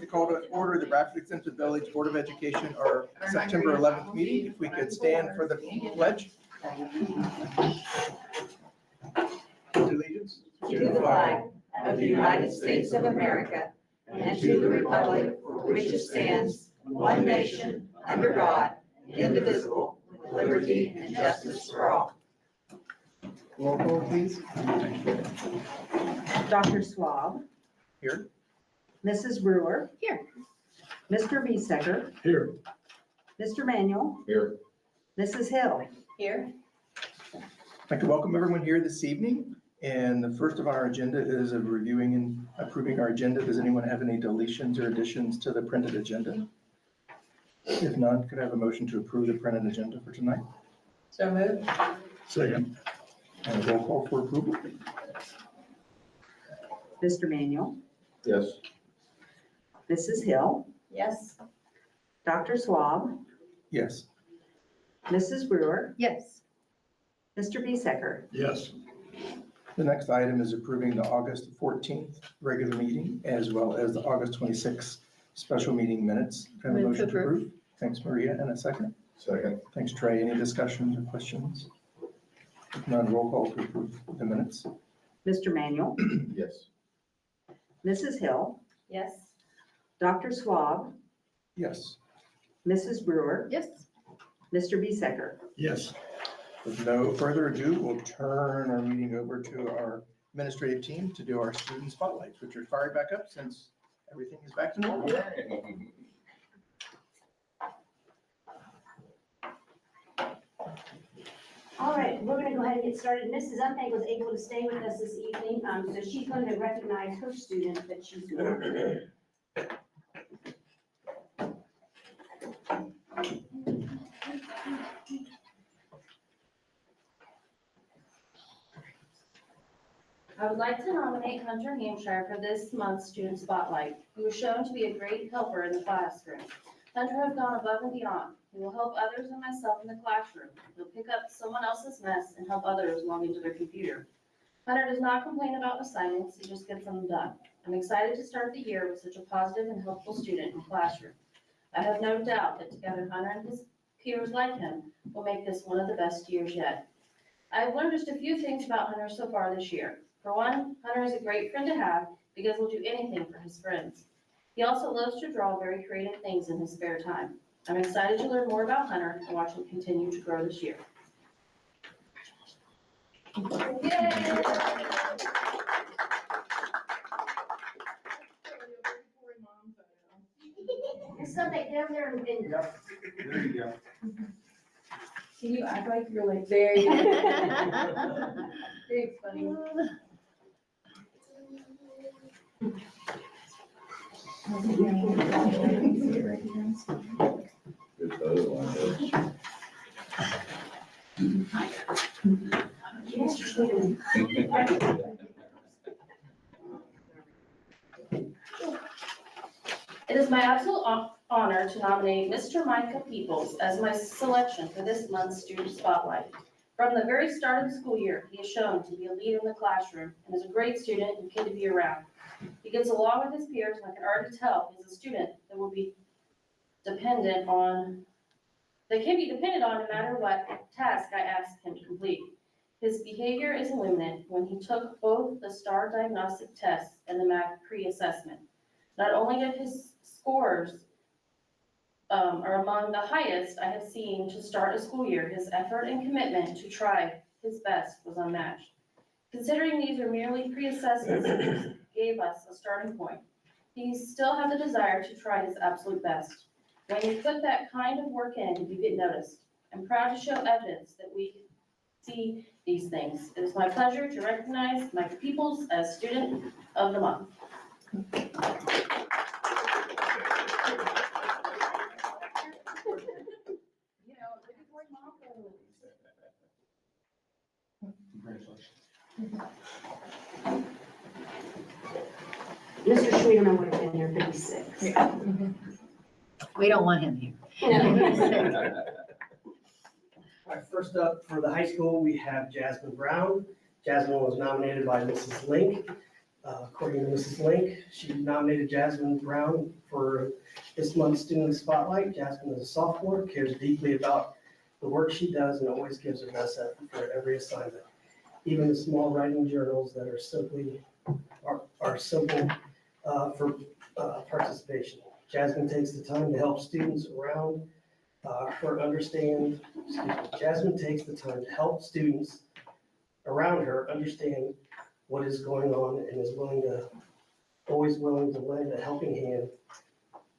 to call to order the Bradford Exempted Village Board of Education, our September 11th meeting. If we could stand for the pledge. Allegiance To the flag of the United States of America and to the republic for which it stands, one nation, under God, indivisible, with liberty and justice for all. Roll call, please. Dr. Swab. Here. Mrs. Brewer. Here. Mr. Biesecker. Here. Mr. Manuel. Here. Mrs. Hill. Here. I'd like to welcome everyone here this evening. And the first of our agenda is reviewing and approving our agenda. Does anyone have any deletions or additions to the printed agenda? If not, could I have a motion to approve the printed agenda for tonight? So moved. Second. And a roll call for approval. Mr. Manuel. Yes. Mrs. Hill. Yes. Dr. Swab. Yes. Mrs. Brewer. Yes. Mr. Biesecker. Yes. The next item is approving the August 14th regular meeting as well as the August 26th special meeting minutes. Can I have a motion to approve? Thanks, Maria. And a second? Second. Thanks, Trey. Any discussions or questions? If none, roll call to approve the minutes. Mr. Manuel. Yes. Mrs. Hill. Yes. Dr. Swab. Yes. Mrs. Brewer. Yes. Mr. Biesecker. Yes. With no further ado, we'll turn our meeting over to our administrative team to do our student spotlights, which are fired back up since everything is back to normal. All right, we're gonna go ahead and get started. Mrs. Unthank was able to stay with us this evening, so she's going to recognize her student that she's with. I would like to nominate Hunter Hampshire for this month's Student Spotlight. He was shown to be a great helper in the classroom. Hunter has gone above and beyond. He will help others and myself in the classroom. He'll pick up someone else's mess and help others log into their computer. Hunter does not complain about assignments, he just gets them done. I'm excited to start the year with such a positive and helpful student in the classroom. I have no doubt that together Hunter and his peers like him will make this one of the best years yet. I have learned just a few things about Hunter so far this year. For one, Hunter is a great friend to have because he'll do anything for his friends. He also loves to draw very creative things in his spare time. I'm excited to learn more about Hunter and watch him continue to grow this year. There's something down there in Yep. There you go. Can you act like you're like very, very funny? Good photo line there. It is my absolute honor to nominate Mr. Micah Peoples as my selection for this month's Student Spotlight. From the very start of the school year, he has shown to be a leader in the classroom and is a great student and kid to be around. He gets along with his peers, and I can already tell he's a student that can be dependent on no matter what task I ask him to complete. His behavior is illuminated when he took both the STAR diagnostic tests and the MAC pre-assessment. Not only did his scores are among the highest I have seen to start a school year, his effort and commitment to try his best was unmatched. Considering these are merely pre-assessments, he just gave us a starting point. He still had the desire to try his absolute best. When you put that kind of work in, you get noticed. I'm proud to show evidence that we see these things. It is my pleasure to recognize Micah Peoples as Student of the Month. Mr. Schwiedeman would have been here 56. We don't want him here. All right, first up for the high school, we have Jasmine Brown. Jasmine was nominated by Mrs. Link. According to Mrs. Link, she nominated Jasmine Brown for this month's Student Spotlight. Jasmine is a sophomore, cares deeply about the work she does, and always gives her best effort for every assignment. Even the small writing journals that are simple for participation. Jasmine takes the time to help students around her understand. Jasmine takes the time to help students around her understand what is going on and is always willing to lend a helping hand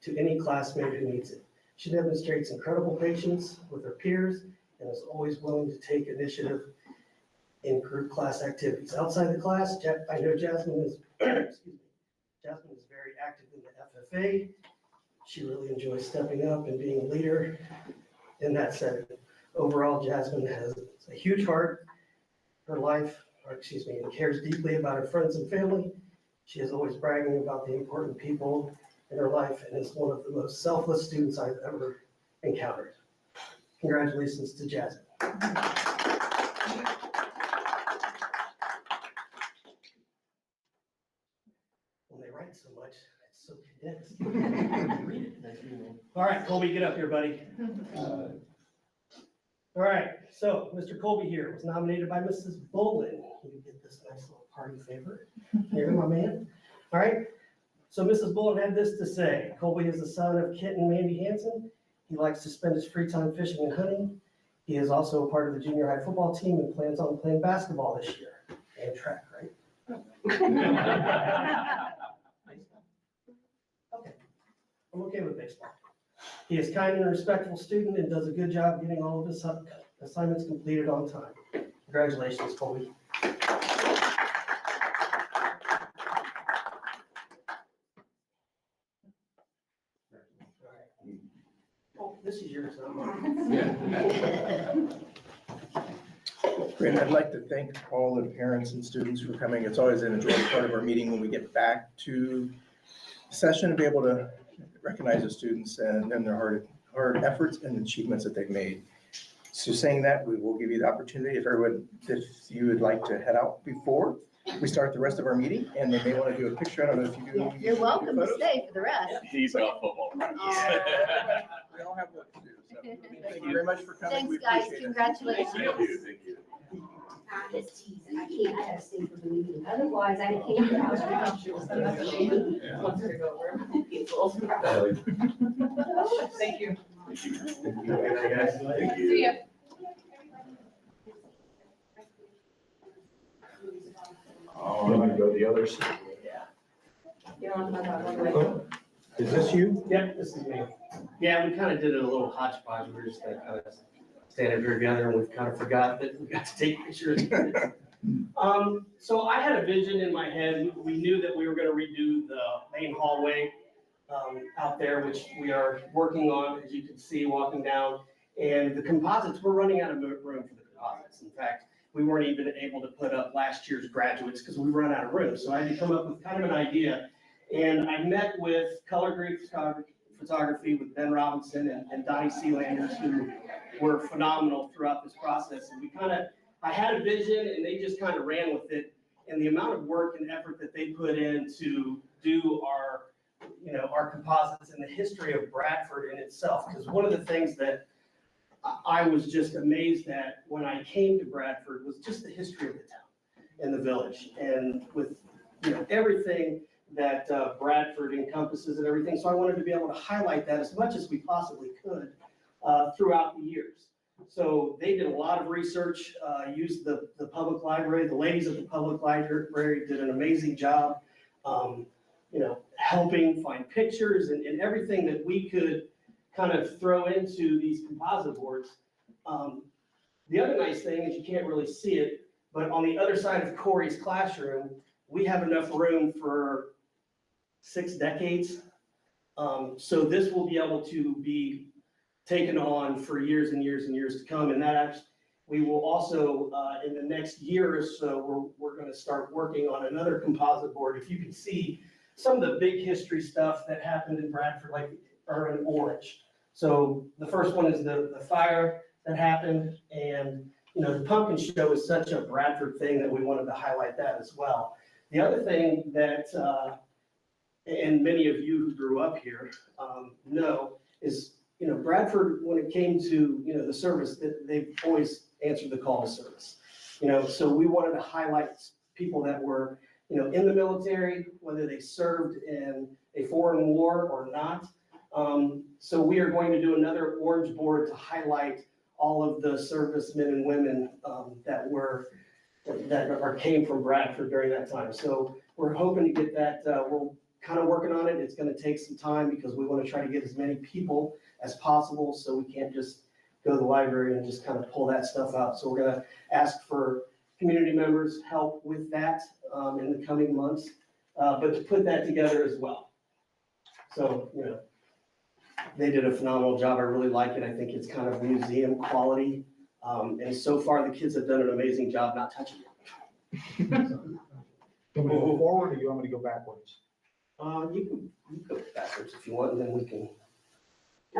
to any classmate who needs it. She demonstrates incredible patience with her peers and is always willing to take initiative in group class activities. Outside the class, I know Jasmine is, Jasmine is very active in the FFA. She really enjoys stepping up and being a leader in that setting. Overall, Jasmine has a huge heart, and cares deeply about her friends and family. She is always bragging about the important people in her life and is one of the most selfless students I've ever encountered. Congratulations to Jasmine. When they write so much, it's so condensed. All right, Colby, get up here, buddy. All right, so Mr. Colby here was nominated by Mrs. Bolin. You get this nice little party favor. Here, my man. All right, so Mrs. Bolin had this to say. Colby is the son of Kit and Mandy Hansen. He likes to spend his free time fishing and hunting. He is also a part of the junior high football team and plans on playing basketball this year. And track, right? Okay, I'm okay with baseball. He is kind and respectful student and does a good job getting all of his assignments completed on time. Congratulations, Colby. Oh, this is yours, not mine. Great, I'd like to thank all the parents and students for coming. It's always an enjoyable part of our meeting when we get back to session to be able to recognize the students and their hard efforts and achievements that they've made. So saying that, we will give you the opportunity if you would like to head out before we start the rest of our meeting, and they may want to do a picture. I don't know if you do. You're welcome to photos. stay for the rest. He's got football. We all have work to do, so thank you very much for coming. We Thanks, guys. appreciate it. Congratulations. Thank you, thank you. I'm just teasing. I can't, I gotta stay for the meeting. Otherwise, I can't. I was Thank you. Thank you. See ya. Oh, I'm gonna go the other side. Is this you? Yep, this is me. Yeah, we kind of did it a little hodgepodge. We were just kind of standing here together and we've kind of forgot that we got to take pictures. So I had a vision in my head. We knew that we were going to redo the main hallway out there, which we are working on, as you can see, walking down. And the composites, we're running out of room for the composites. In fact, we weren't even able to put up last year's graduates because we run out of room. So I had to come up with kind of an idea. And I met with Color Grade Photography with Ben Robinson and Donnie Sealanders, who were phenomenal throughout this process. And I had a vision and they just kind of ran with it. And the amount of work and effort that they put in to do our composites and the history of Bradford in itself. Because one of the things that I was just amazed at when I came to Bradford was just the history of the town and the village, and with everything that Bradford encompasses and everything. So I wanted to be able to highlight that as much as we possibly could throughout the years. So they did a lot of research, used the public library. The ladies at the public library did an amazing job, helping find pictures and everything that we could kind of throw into these composite boards. The other nice thing is you can't really see it, but on the other side of Corey's classroom, we have enough room for 6 decades. So this will be able to be taken on for years and years and years to come. And we will also, in the next year or so, we're going to start working on another composite board. If you can see some of the big history stuff that happened in Bradford, like are in orange. So the first one is the fire that happened, and the pumpkin show is such a Bradford thing that we wanted to highlight that as well. The other thing that, and many of you who grew up here know, is, Bradford, when it came to, the service, that they've always answered the call to service. So we wanted to highlight people that were, in the military, whether they served in a foreign war or not. So we are going to do another orange board to highlight all of the servicemen and women that came from Bradford during that time. So we're hoping to get that, we're kind of working on it. It's going to take some time because we want to try to get as many people as possible. So we can't just go to the library and just kind of pull that stuff out. So we're going to ask for community members' help with that in the coming months, but to put that together as well. So, they did a phenomenal job. I really like it. I think it's kind of museum quality. And so far, the kids have done an amazing job not touching it. You want me to go forward or you want me to go backwards? You can go backwards if you want, and then we can.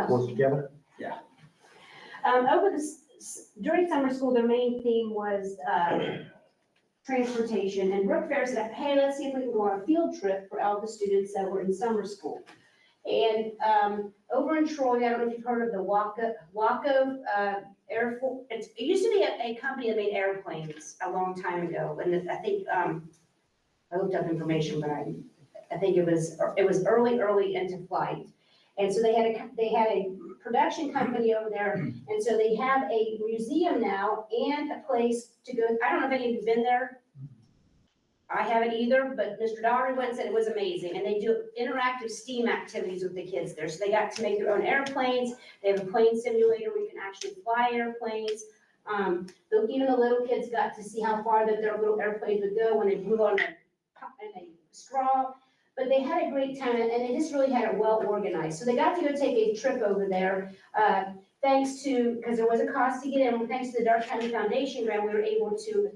Work together? During summer school, their main theme was transportation, and Brook Fair said, hey, let's see if we can go on a field trip for all the students that were in summer school. And over in Troy, I don't know if you've heard of the Waco Air Force. It used to be a company that made airplanes a long time ago, and I think I looked up information, but I think it was early into flight. And so they had a production company over there, and so they have a museum now and a place to go. I don't know if any of you've been there. I haven't either, but Mr. Daugherty went and said it was amazing, and they do interactive STEAM activities with the kids there. So they got to make their own airplanes. They have a plane simulator where you can actually fly airplanes. Even the little kids got to see how far that their little airplanes would go when they blew on a straw. But they had a great time, and they just really had it well organized. So they got to go take a trip over there. Thanks to, because there was a cost to get in, thanks to the Dark County Foundation grant, we were able to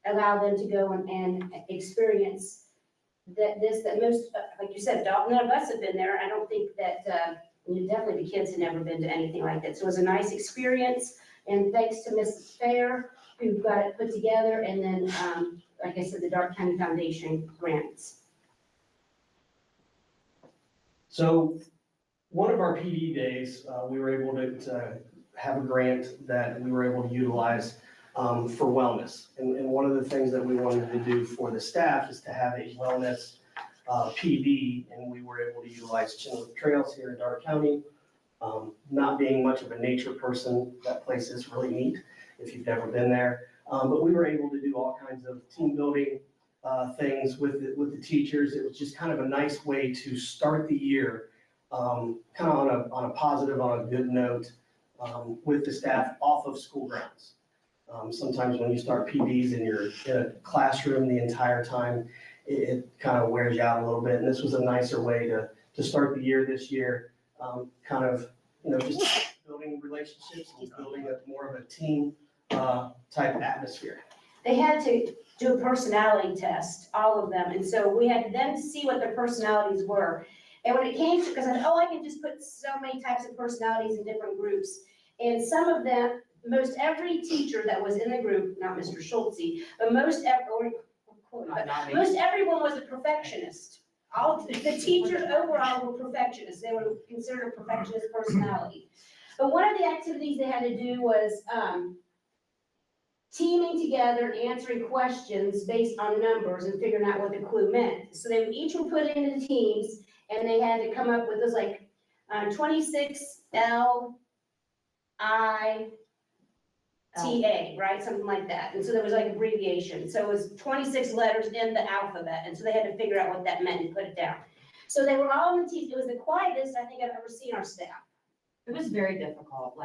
allow them to go and experience that most, like you said, none of us have been there. I don't think that, definitely the kids had never been to anything like that. So it was a nice experience, and thanks to Mrs. Fair, who got it put together, and then, like I said, the Dark County Foundation grants. So one of our PD days, we were able to have a grant that we were able to utilize for wellness. And one of the things that we wanted to do for the staff is to have a wellness PD, and we were able to utilize Chinle Trails here in Dark County. Not being much of a nature person, that place is really neat if you've never been there. But we were able to do all kinds of team building things with the teachers. It was just kind of a nice way to start the year, kind of on a positive, on a good note, with the staff off of school grounds. Sometimes when you start PDs and you're in a classroom the entire time, it kind of wears you out a little bit. And this was a nicer way to start the year this year, kind of, just building relationships and building more of a team type atmosphere. They had to do a personality test, all of them, and so we had to then see what their personalities were. And when it came to, because I can just put so many types of personalities in different groups, and some of them, most every teacher that was in the group, not Mr. Schultze, but most everyone was a perfectionist. All the teachers overall were perfectionists. They were considered a perfectionist personality. But one of the activities they had to do was teaming together, answering questions based on numbers and figuring out what the clue meant. So they each were put into the teams, and they had to come up with this 26LITA, right? Something like that. And so there was abbreviation. So it was 26 letters in the alphabet. And so they had to figure out what that meant and put it down. So they were all in the teams. It was the quietest I think I've ever seen our staff. It was very difficult.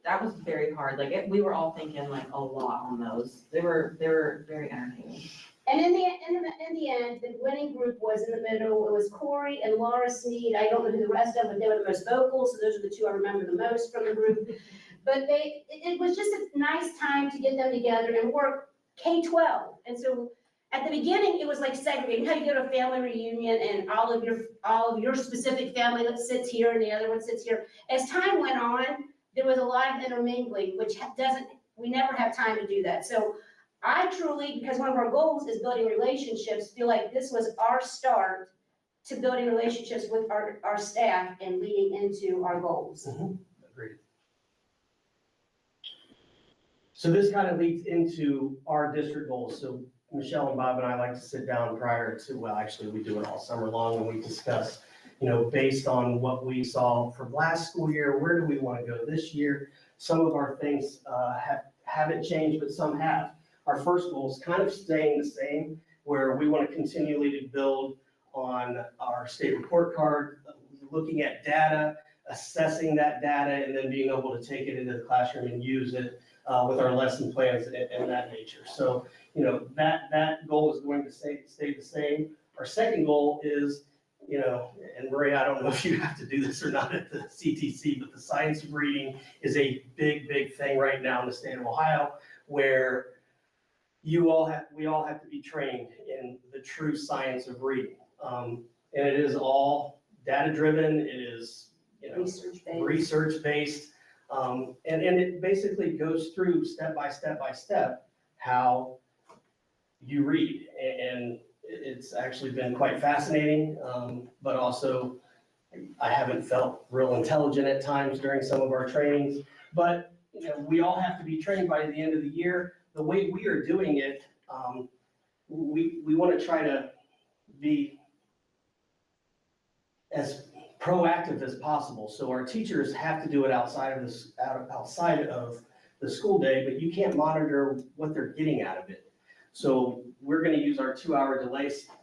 That was very hard. We were all thinking a lot on those. They were very entertaining. And in the end, the winning group was in the middle. It was Corey and Laura Sneed. I don't know who the rest of them, but they were the most vocal. So those are the two I remember the most from the group. But it was just a nice time to get them together and work K-12. And so at the beginning, it was like segregating. How you go to a family reunion and all of your specific family that sits here and the other one sits here. As time went on, there was a lot of intermingling, which we never have time to do that. So I truly, because one of our goals is building relationships, feel like this was our start to building relationships with our staff and leading into our goals. Agreed. So this kind of leads into our district goals. So Michelle and Bob and I like to sit down prior to, well, actually, we do it all summer long, and we discuss, based on what we saw from last school year, where do we want to go this year? Some of our things haven't changed, but some have. Our first goal is kind of staying the same, where we want to continually to build on our state report card, looking at data, assessing that data, and then being able to take it into the classroom and use it with our lesson plans and that nature. So, that goal is going to stay the same. Our second goal is, and Maria, I don't know if you have to do this or not at the CTC, but the science of reading is a big, big thing right now in the state of Ohio, where we all have to be trained in the true science of reading. And it is all data-driven, it is, research-based. And it basically goes through step by step how you read. And it's actually been quite fascinating, but also I haven't felt real intelligent at times during some of our trainings. But we all have to be trained by the end of the year. The way we are doing it, we want to try to be as proactive as possible. So our teachers have to do it outside of the school day, but you can't monitor what they're getting out of it. So we're going to use our 2-hour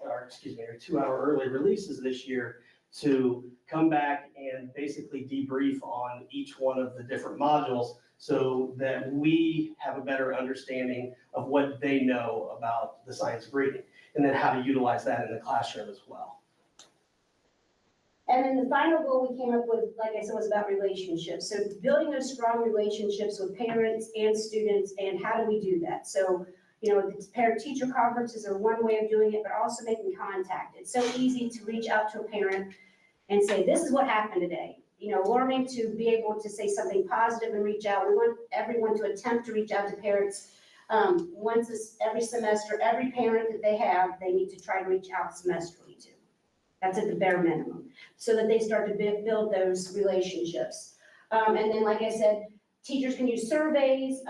our 2-hour early releases this year to come back and basically debrief on each one of the different modules so that we have a better understanding of what they know about the science of reading, and then how to utilize that in the classroom as well. And then the final goal we came up with, like I said, was about relationships. So building those strong relationships with parents and students, and how do we do that? So, the parent-teacher conferences are one way of doing it, but also making contact. It's so easy to reach out to a parent and say, this is what happened today. Learning to be able to say something positive and reach out. We want everyone to attempt to reach out to parents every semester. Every parent that they have, they need to try to reach out semesterally to. That's at the bare minimum, so that they start to build those relationships. And then, like I said, teachers can use surveys,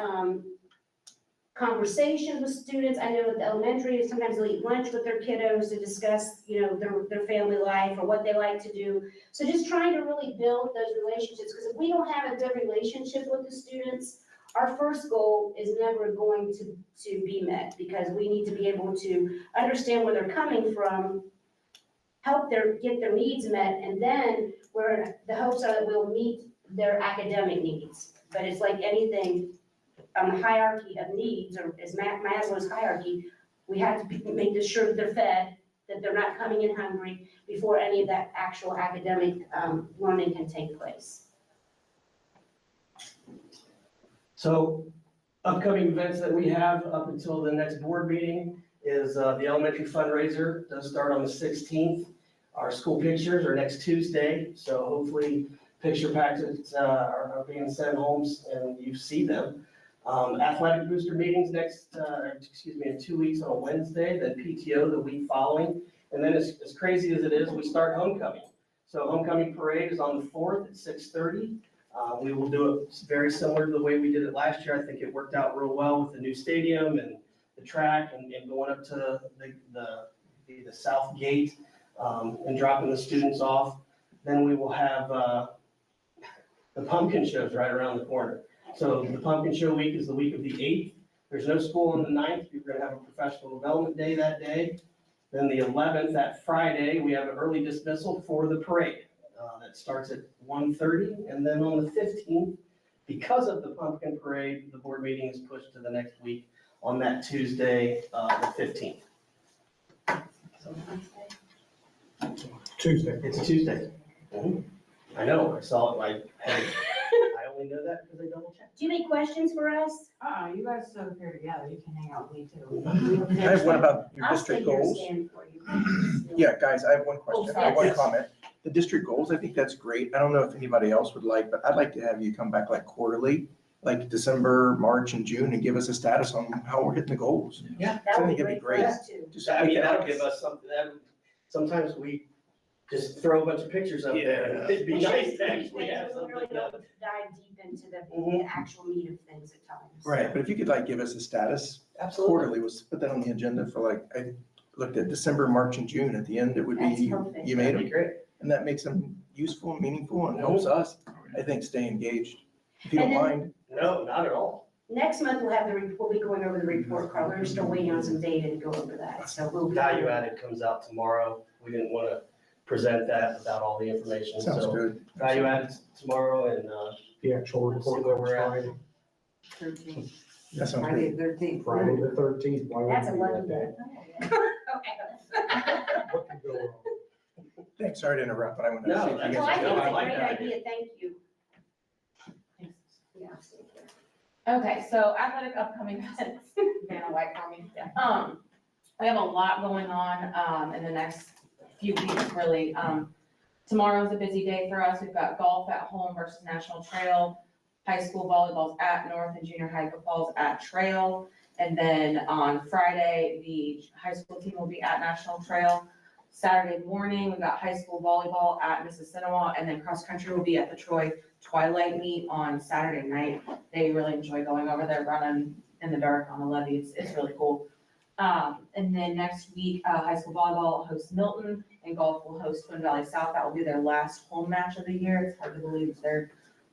conversations with students. I know at the elementary, sometimes they'll eat lunch with their kiddos to discuss, their family life or what they like to do. So just trying to really build those relationships, because if we don't have a good relationship with the students, our first goal is never going to be met, because we need to be able to understand where they're coming from, help get their needs met, and then where the hopes are that we'll meet their academic needs. But it's like anything on the hierarchy of needs, or as Maslow's hierarchy, we have to make sure that they're fed, that they're not coming in hungry before any of that actual academic learning can take place. So upcoming events that we have up until the next board meeting is the elementary fundraiser does start on the 16th. Our school pictures are next Tuesday, so hopefully picture packets are being sent home and you see them. Athletic booster meetings in 2 weeks on a Wednesday, then PTO the week following. And then as crazy as it is, we start homecoming. So homecoming parade is on the 4th at 6:30. We will do it very similar to the way we did it last year. I think it worked out real well with the new stadium and the track and going up to the south gate and dropping the students off. Then we will have the pumpkin shows right around the corner. So the pumpkin show week is the week of the 8th. There's no school on the 9th. You're going to have a professional development day that day. Then the 11th, that Friday, we have an early dismissal for the parade. That starts at 1:30. And then on the 15th, because of the pumpkin parade, the board meeting is pushed to the next week on that Tuesday, the 15th. Tuesday. It's a Tuesday. I know, I saw it, I only know that because I double checked. Do you have any questions for us? You guys sit up here together, you can hang out with me too. I have one about your I'll stay district here and goals. stand for you. Yeah, guys, I have one question, Oh, one yes. comment. The district goals, I think that's great. I don't know if anybody else would like, but I'd like to have you come back like quarterly like December, March, and June and give us a status on how we're hitting the goals. Yeah. That would think be it'd be great for great. us too. Just I mean, make that'll that- give us something, that, sometimes we just throw a bunch of pictures up there. Yeah. It'd be We nice should to see actually have things, we something really that. don't dive deep into the Mhm. actual meat of things at times. Right, but if you could like give us a status quarterly, let's put that on the agenda for like, I looked at December, March, and June. At the end, it would That's be, perfect. you made That'd them, be great. and that makes them useful, meaningful, and helps us, I think, stay engaged. If you don't And then- mind, No, not at all. Next month, we'll be going over the report card. We're still waiting on some data to go over that, so we'll. Value added comes out tomorrow. We didn't want to present that without all the information, sounds so good. value added tomorrow and, The actual We'll see report where comes we're at. Friday, 13th, That sounds Friday great. the 13th. Friday the 13th. Why That's a wouldn't lucky it day. be that day? What could go wrong? Thanks, sorry to interrupt, but I wanted to No, see if you that's- No, I guys. think No, it's I a like great that idea, thank you. Yeah, stay here. Okay, so athletic upcoming events. Vanna White for me. We have a lot going on, in the next few weeks, really. Tomorrow's a busy day for us. We've got golf at home versus National Trail. High school volleyball's at North and junior high football's at Trail. And then on Friday, the high school team will be at National Trail. Saturday morning, we've got high school volleyball at Mrs. Cinema, and then cross country will be at the Troy Twilight Meet on Saturday night. They really enjoy going over there, running in the dark on the levee. It's really cool. And then next week, high school volleyball hosts Milton and golf will host Twin Valley South. That will be their last home match of the year. It's hard to believe they're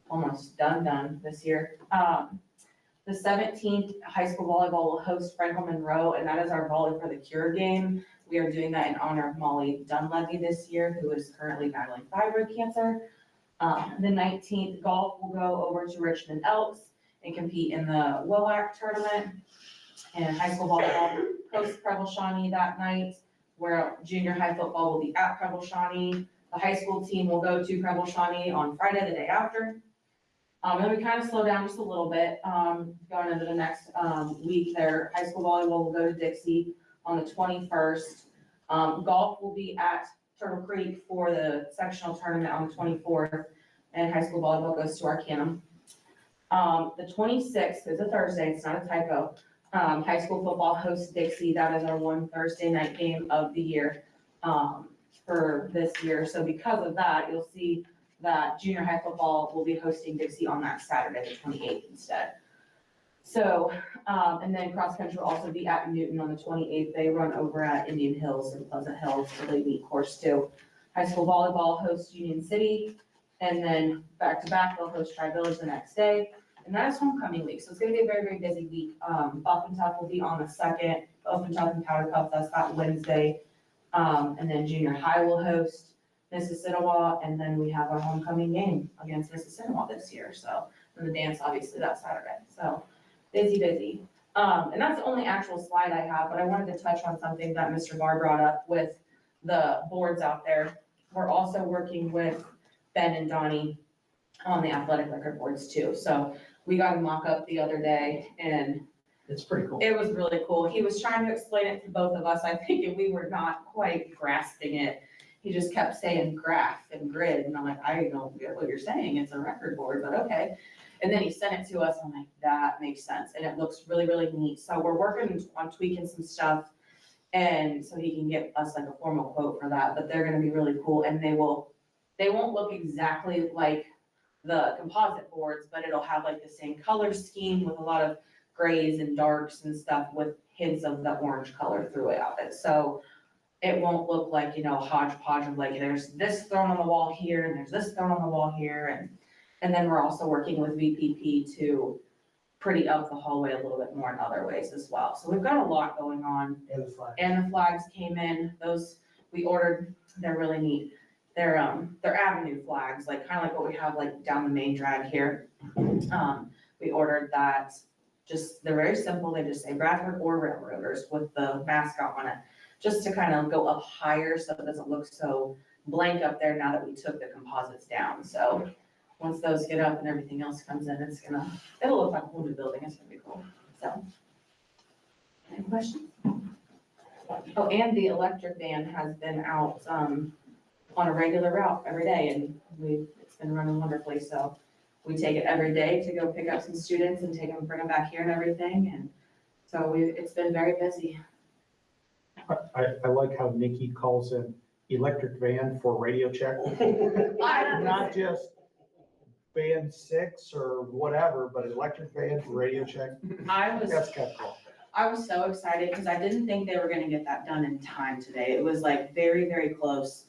almost done this year. The 17th, high school volleyball will host Franklin Monroe, and that is our Volley for the Cure game. We are doing that in honor of Molly Dunleavy this year, who is currently battling thyroid cancer. The 19th, golf will go over to Richmond Elks and compete in the WOAC tournament. And high school volleyball hosts Preble Shawnee that night, where junior high football will be at Preble Shawnee. The high school team will go to Preble Shawnee on Friday, the day after. And then we kind of slow down just a little bit, going into the next, week there. High school volleyball will go to Dixie on the 21st. Golf will be at Turtle Creek for the sectional tournament on the 24th, and high school volleyball goes to Arcanum. The 26th is a Thursday, it's not a typo. High school football hosts Dixie. That is our one Thursday night game of the year, for this year. So because of that, you'll see that junior high football will be hosting Dixie on that Saturday, the 28th instead. So, and then cross country will also be at Newton on the 28th. They run over at Indian Hills and Pleasant Hills, so they meet course too. High school volleyball hosts Union City, and then back to back, they'll host Tri-Village the next day. And that is homecoming week, so it's gonna be a very, very busy week. Buff and Tough will be on the 2nd, Buff and Tough and Powder Puff, that's that Wednesday. And then junior high will host Mississinawa, and then we have our homecoming game against Mississinawa this year, so, and the dance obviously that Saturday, so busy. And that's the only actual slide I have, but I wanted to touch on something that Mr. Barr brought up with the boards out there. We're also working with Ben and Donnie on the athletic record boards too, so we got a mock-up the other day, and it's pretty cool. it was really cool. He was trying to explain it to both of us, I think, and we were not quite grasping it. He just kept saying graph and grid, and I'm like, I don't get what you're saying, it's a record board, but okay. And then he sent it to us, I'm like, that makes sense, and it looks really, really neat. So we're working on tweaking some stuff, and so he can get us like a formal quote for that, but they're gonna be really cool, and they won't look exactly like the composite boards, but it'll have like the same color scheme with a lot of grays and darks and stuff with hints of the orange color throughout it. So it won't look like, hodgepodge of like, there's this thrown on the wall here, and there's this thrown on the wall here, and then we're also working with VPP to pretty up the hallway a little bit more in other ways as well. So we've got a lot going on. And the flag. And the flags came in, those we ordered, they're really neat. They're avenue flags, like kind of like what we have like down the main drag here. We ordered that, they're very simple, they just say Bradford or Railroaders with the mascot on it, just to kind of go up higher so it doesn't look so blank up there now that we took the composites down. So once those get up and everything else comes in, it'll look like a whole new building, it's gonna be cool, so. Any questions? Oh, and the electric van has been out, on a regular route every day, and it's been running wonderfully, so we take it every day to go pick up some students and bring them back here and everything. And so it's been very busy. I like how Nikki calls it electric van for radio check. Not just band 6 or whatever, but electric van for radio check. That's kind of cool. I was so excited because I didn't think they were gonna get that done in time today. It was like very, very close.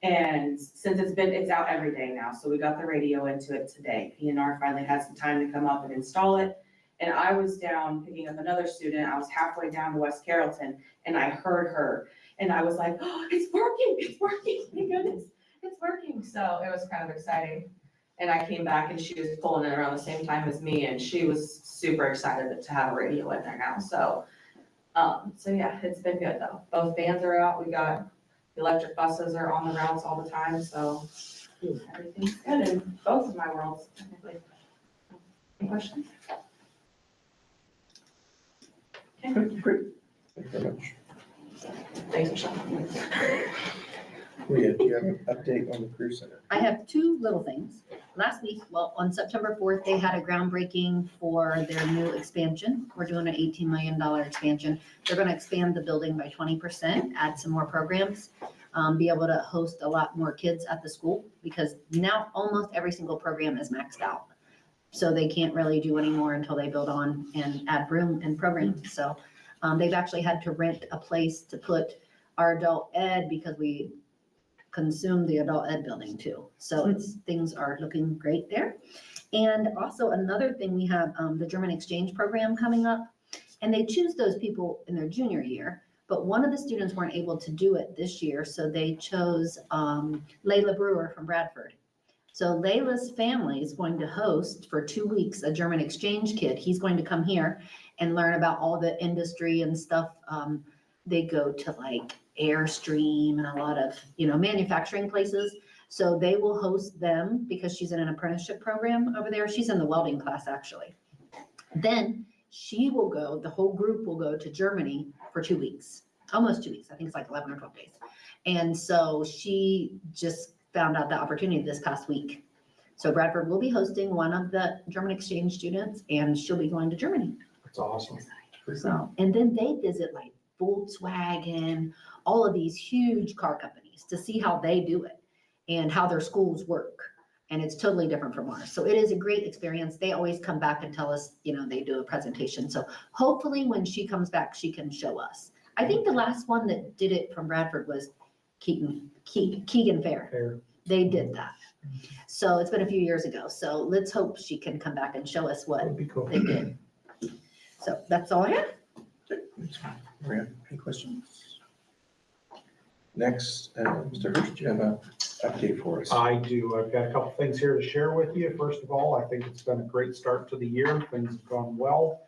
And since it's out every day now, so we got the radio into it today. PNR finally had some time to come up and install it. And I was down picking up another student. I was halfway down to West Carrollton and I heard her. And I was like, oh, it's working, thank goodness, it's working. So it was kind of exciting. And I came back and she was pulling it around the same time as me and she was super excited to have a radio in there now. So yeah, it's been good though. Both vans are out. We got the electric buses are on the routes all the time, so everything's good in both of my worlds, technically. Any questions? Great. Thank you very much. Thanks, Michelle. Leah, do you have an update on the Career Center? I have two little things. Last week, well, on September 4th, they had a groundbreaking for their new expansion. We're doing an $18 million expansion. They're going to expand the building by 20%, add some more programs, be able to host a lot more kids at the school because now almost every single program is maxed out. So they can't really do any more until they build on and add room and programs. So they've actually had to rent a place to put our adult ed because we consume the adult ed building too. So things are looking great there. And also another thing, we have the German exchange program coming up and they choose those people in their junior year, but one of the students weren't able to do it this year. So they chose Layla Brewer from Bradford. So Layla's family is going to host for 2 weeks a German exchange kid. He's going to come here and learn about all the industry and stuff. They go to like Airstream and a lot of, manufacturing places. So they will host them because she's in an apprenticeship program over there. She's in the welding class, actually. Then she will go, the whole group will go to Germany for 2 weeks, almost 2 weeks. I think it's like 11 or 12 days. And so she just found out the opportunity this past week. So Bradford will be hosting one of the German exchange students and she'll be going to Germany. That's awesome. So, and then they visit like Volkswagen, all of these huge car companies to see how they do it and how their schools work. And it's totally different from ours. So it is a great experience. They always come back and tell us, they do a presentation. So hopefully when she comes back, she can show us. I think the last one that did it from Bradford was Keegan Fair. They did that. So it's been a few years ago. So let's hope she can come back and show us what That'd be cool. they did. So that's all I have. Maria, any questions? Next, Mr. Hurst, do you have an update for us? I do. I've got a couple things here to share with you. First of all, I think it's been a great start to the year. Things have gone well.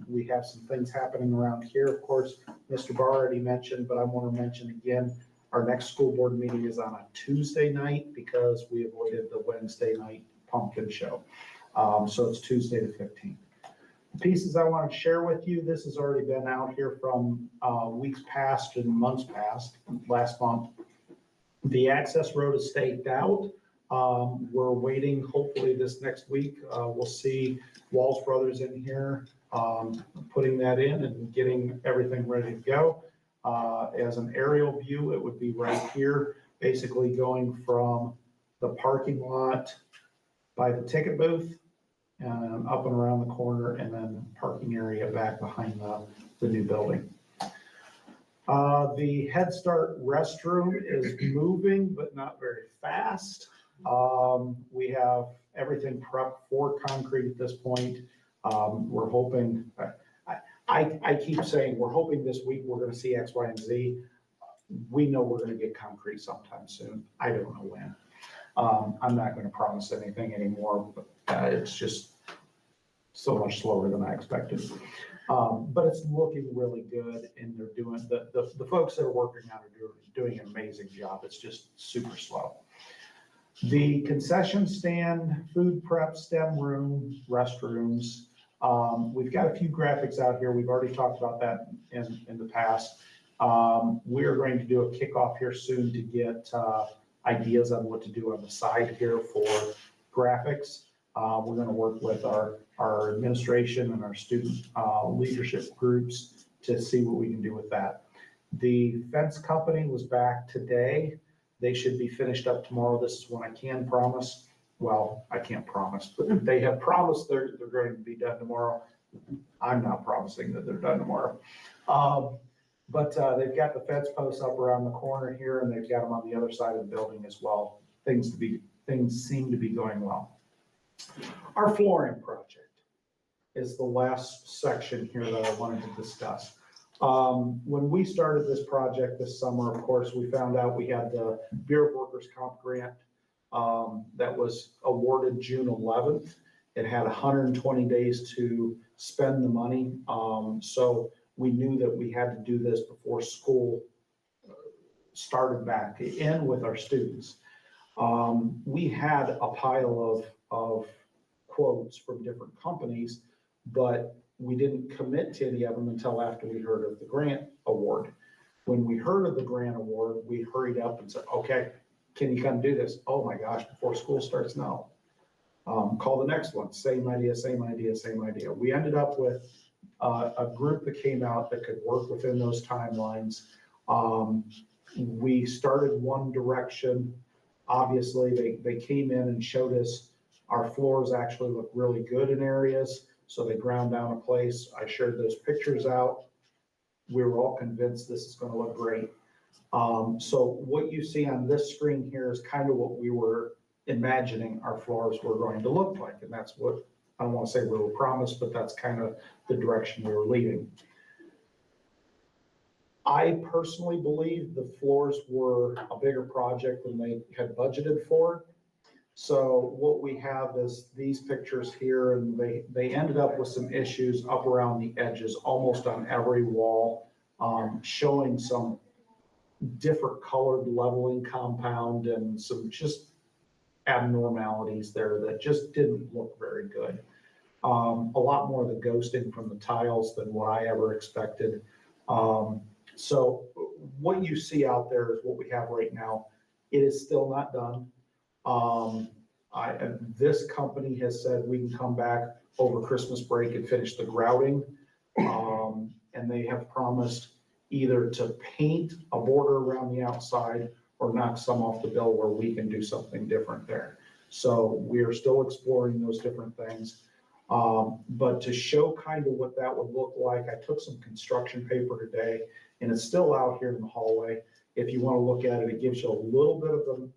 We have some things happening around here. Of course, Mr. Barr already mentioned, but I want to mention again, our next school board meeting is on a Tuesday night because we avoided the Wednesday night pumpkin show. So it's Tuesday the 15th. The pieces I want to share with you, this has already been out here from weeks past and months past, last month. The access road is staked out. We're waiting, hopefully this next week, we'll see Walls Brothers in here, putting that in and getting everything ready to go. As an aerial view, it would be right here, basically going from the parking lot by the ticket booth and up and around the corner and then parking area back behind the new building. The Head Start restroom is moving, but not very fast. We have everything prepped for concrete at this point. We're hoping, I keep saying, we're hoping this week we're gonna see X, Y, and Z. We know we're gonna get concrete sometime soon. I don't know when. I'm not gonna promise anything anymore, but it's just so much slower than I expected. But it's looking really good and they're doing, the folks that are working on it are doing an amazing job. It's just super slow. The concession stand, food prep, STEM room, restrooms. We've got a few graphics out here. We've already talked about that in the past. We're going to do a kickoff here soon to get ideas on what to do on the side here for graphics. We're gonna work with our administration and our student leadership groups to see what we can do with that. The fence company was back today. They should be finished up tomorrow. This is when I can promise. Well, I can't promise, but they have promised they're going to be done tomorrow. I'm not promising that they're done tomorrow. But they've got the fence posts up around the corner here, and they've got them on the other side of the building as well. Things seem to be going well. Our flooring project is the last section here that I wanted to discuss. When we started this project this summer, of course, we found out we had the Bureau of Workers' Comp grant that was awarded June 11th. It had 120 days to spend the money. So we knew that we had to do this before school started back in with our students. We had a pile of quotes from different companies, but we didn't commit to any of them until after we heard of the grant award. When we heard of the grant award, we hurried up and said, okay, can you come do this? Oh my gosh, before school starts? No. Call the next one, same idea, same idea, same idea. We ended up with a group that came out that could work within those timelines. We started one direction. Obviously, they came in and showed us our floors actually look really good in areas. So they ground down a place. I shared those pictures out. We were all convinced this is going to look great. So what you see on this screen here is kind of what we were imagining our floors were going to look like. And that's what, I don't want to say we were promised, but that's kind of the direction we were leading. I personally believe the floors were a bigger project than they had budgeted for. So what we have is these pictures here, and they ended up with some issues up around the edges, almost on every wall, showing some different colored leveling compound and some just abnormalities there that just didn't look very good. A lot more of the ghosting from the tiles than what I ever expected. So what you see out there is what we have right now. It is still not done. This company has said we can come back over Christmas break and finish the grouting. And they have promised either to paint a border around the outside or knock some off the bill where we can do something different there. So we are still exploring those different things. But to show kind of what that would look like, I took some construction paper today, and it's still out here in the hallway. If you want to look at it, it gives you a little bit of a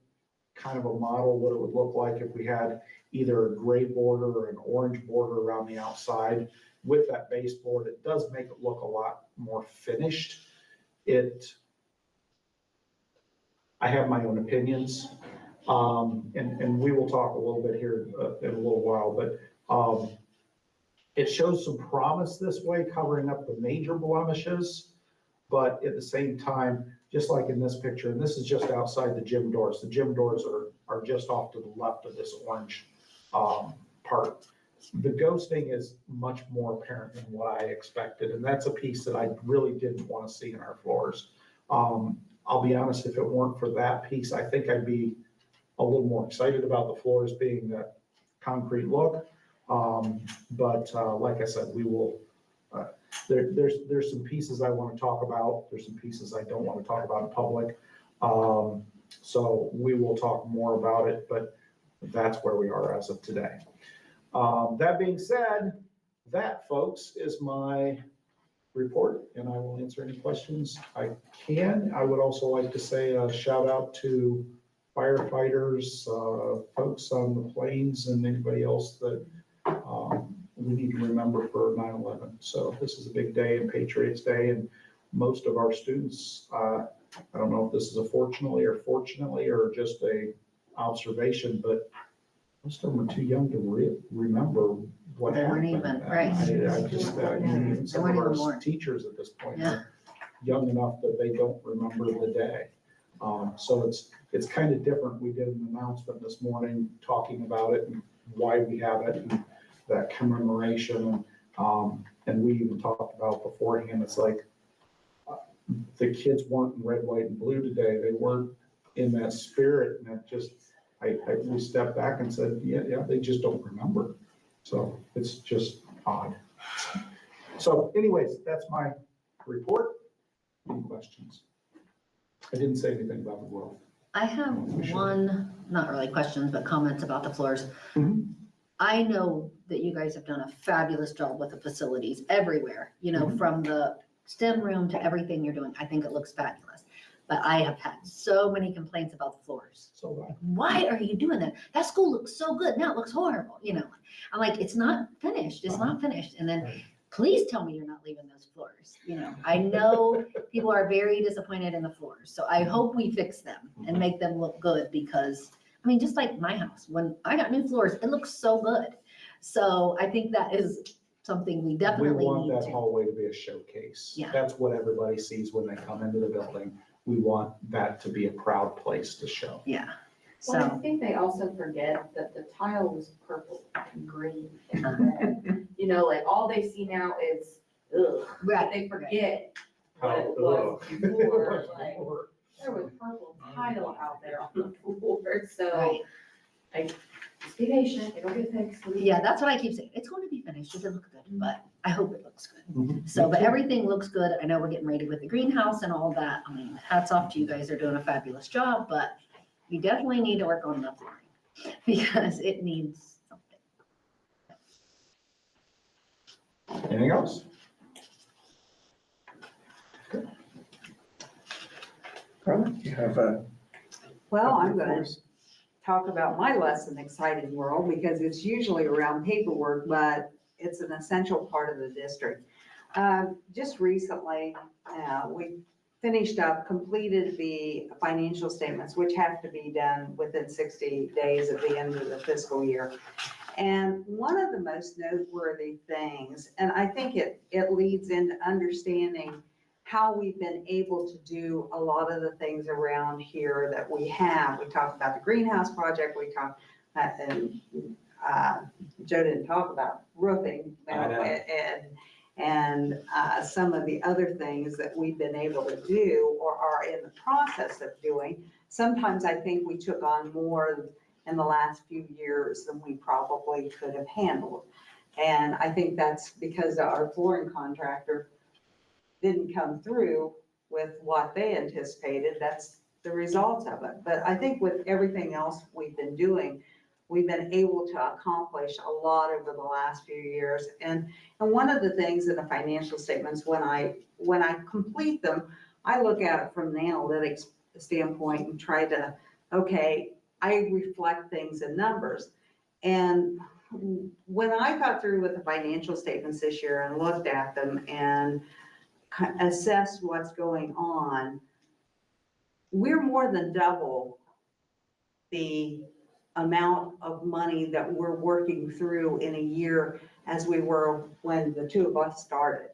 kind of a model what it would look like if we had either a gray border or an orange border around the outside with that baseboard. It does make it look a lot more finished. I have my own opinions, and we will talk a little bit here in a little while, but it shows some promise this way, covering up the major blemishes, but at the same time, just like in this picture, and this is just outside the gym doors. The gym doors are just off to the left of this orange part. The ghosting is much more apparent than what I expected, and that's a piece that I really didn't want to see in our floors. I'll be honest, if it weren't for that piece, I think I'd be a little more excited about the floors being that concrete look. But like I said, we will, there's some pieces I want to talk about. There's some pieces I don't want to talk about in public. So we will talk more about it, but that's where we are as of today. That being said, that, folks, is my report, and I will answer any questions I can. I would also like to say a shout out to firefighters, folks on the planes, and anybody else that we need to remember for 9/11. So this is a big day and Patriots Day, and most of our students, I don't know if this is a fortunately or just a observation, but most of them are too young to remember what They weren't even, happened. right. I just, even some of weren't even our born. teachers at this point Yeah. are young enough that they don't remember the day. So it's kind of different. We did an announcement this morning talking about it and why we have it and that commemoration. And we even talked about beforehand, it's like the kids weren't in red, white, and blue today. They weren't in that spirit, and it just, we stepped back and said, yeah, they just don't remember. So it's just odd. So anyways, that's my report. Any questions? I didn't say anything about the world. I have one, not really questions, but comments about the floors. Mhm. I know that you guys have done a fabulous job with the facilities everywhere, from the STEM room to everything you're doing. I think it looks fabulous. But I have had so many complaints about the floors. So Why are you doing that? That school looks so good. Now it looks horrible, I'm like, it's not finished. It's not finished. And then please tell me you're not leaving those floors. I know people are very disappointed in the floors. So I hope we fix them and make them look good because, just like my house, when I got new floors, it looks so good. So I think that is something we definitely We want need that to. hallway to be a showcase. Yeah. That's what everybody sees when they come into the building. We want that to be a proud place to show. Yeah. Well, I So, think they also forget that the tile was purple and green and red. Like all they see now is, ugh. right. They forget what it was before, like, there was purple tile out there on the floor, so, Right. just be patient, it'll get fixed. Yeah, that's what I keep saying. It's going to be finished. It'll look good, but I hope it looks good. Mhm. So, but everything looks good. I know we're getting ready with the greenhouse and all that. Hats off to you guys. They're doing a fabulous job, but you definitely need to work on the flooring because it needs something. Anything else? Carla, you have Well, I'm gonna talk about my less than exciting world because it's usually around paperwork, but it's an essential part of the district. Just recently, we finished up, completed the financial statements, which have to be done within 60 days at the end of the fiscal year. And one of the most noteworthy things, and I think it leads into understanding how we've been able to do a lot of the things around here that we have. We talked about the greenhouse project, we talked, and Joe didn't talk about roofing, and some of the other things that we've been able to do or are in the process of doing. Sometimes I think we took on more in the last few years than we probably could have handled. And I think that's because our flooring contractor didn't come through with what they anticipated. That's the result of it. But I think with everything else we've been doing, we've been able to accomplish a lot over the last few years. And one of the things in the financial statements, when I complete them, I look at it from an analytics standpoint and try to, okay, I reflect things in numbers. And when I got through with the financial statements this year and looked at them and assessed what's going on, we're more than double the amount of money that we're working through in a year as we were when the two of us started,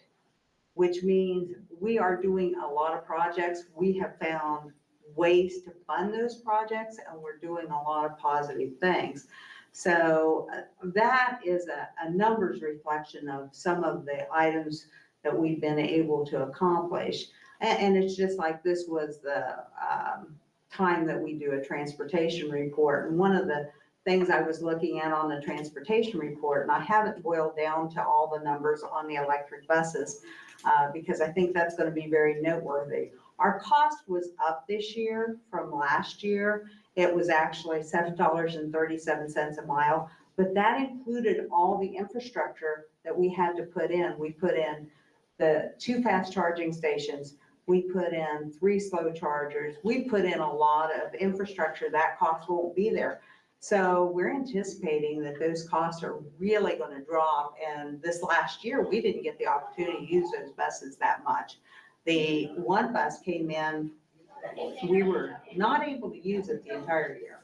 which means we are doing a lot of projects. We have found ways to fund those projects and we're doing a lot of positive things. So that is a numbers reflection of some of the items that we've been able to accomplish. And it's just like this was the time that we do a transportation report. And one of the things I was looking at on the transportation report, and I haven't boiled down to all the numbers on the electric buses, because I think that's going to be very noteworthy. Our cost was up this year from last year. It was actually $7.37 a mile, but that included all the infrastructure that we had to put in. We put in the 2 fast charging stations. We put in 3 slow chargers. We put in a lot of infrastructure. That cost won't be there. So we're anticipating that those costs are really going to drop. And this last year, we didn't get the opportunity to use those buses that much. The one bus came in, we were not able to use it the entire year.